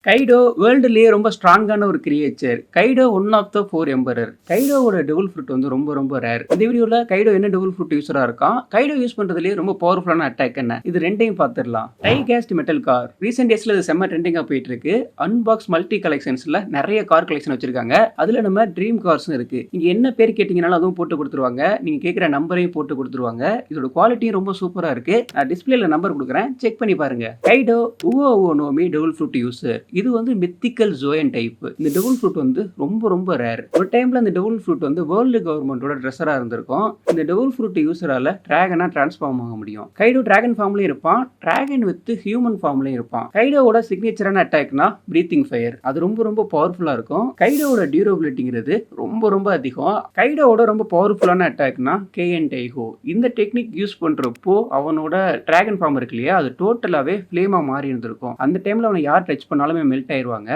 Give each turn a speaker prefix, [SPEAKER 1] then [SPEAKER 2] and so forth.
[SPEAKER 1] கைடோ வேர்ல்டுலயே ரொம்ப ஸ்ட்ராங்கான ஒரு creature. Kaido one of the 4 emperor. கைடோவோட டெவில் ஃப்ரூட் வந்து ரொம்ப ரொம்ப ரேர். இந்த வீடியோல கைடோ என்ன டெவில் ஃப்ரூட் யூஸரா இருக்கான், கைடோ யூஸ் பண்றதுலயே ரொம்ப பவர்ஃபுல்லான அட்டாக் என்ன, இது ரெண்டையும் பார்த்துடலாம். டைகாஸ்ட் மெட்டல் கார் ரீசென்ட் டேஸ்ல இது செம்ம ட்ரெண்டிங்கா போயிட்டு இருக்கு. அன்பாக்ஸ் மல்டி கலெக்ஷன்ஸ்ல நிறைய கார் கலெக்ஷன் வச்சிருக்காங்க. அதுல நம்ம ட்ரீம் கார்ஸும் இருக்கு. நீங்க என்ன பேர் கேட்டீங்கனாலும் அதுவும் போட்டு கொடுத்துருவாங்க. நீங்க கேட்கிற நம்பரையும் போட்டு கொடுத்துருவாங்க. இதோட குவாலிட்டியும் ரொம்ப சூப்பரா இருக்கு. நான் டிஸ்பிளேல நம்பர் கொடுக்குறேன், செக் பண்ணி பாருங்க. கைடோ உவோ நோமி டெவில் ஃப்ரூட் யூசர். இது வந்து மித்திக்கல் ஜோயன் டைப். இந்த டெவில் ஃப்ரூட் வந்து ரொம்ப ரொம்ப ரேர். ஒரு டைம்ல இந்த டெவில் ஃப்ரூட் வந்து வேர்ல்டு கவர்மெண்டோட ட்ரெஸரா இருந்திருக்கும். இந்த டெவில் ஃப்ரூட் யூசரால டிராகனா டிரான்ஸ்ஃபார்ம் ஆக முடியும். கைடோ டிராகன் ஃபார்ம்லயும் இருப்பான், டிராகன் வித் ஹியூமன் ஃபார்ம்லயும் இருப்பான். கைடோவோட சிக்னேச்சரான அட்டாக்னா பிரீத்திங் ஃபயர். அது ரொம்ப ரொம்ப பவர்ஃபுல்லா இருக்கும். கைடோவோட டியூரபிலிட்டிங்கிறது ரொம்ப ரொம்ப அதிகம். கைடோவோட ரொம்ப பவர்ஃபுல்லான அட்டாக்னா கேஎன் டைஹோ. இந்த டெக்னிக் யூஸ் பண்றப்போ அவனோட டிராகன் ஃபார்ம் இருக்கு இல்லையா, அது டோட்டலாவே ஃப்ளேமா மாறி இருந்திருக்கும். அந்த டைம்ல அவனை யார் டச் பண்ணாலுமே மெல்ட் ஆயிருவாங்க.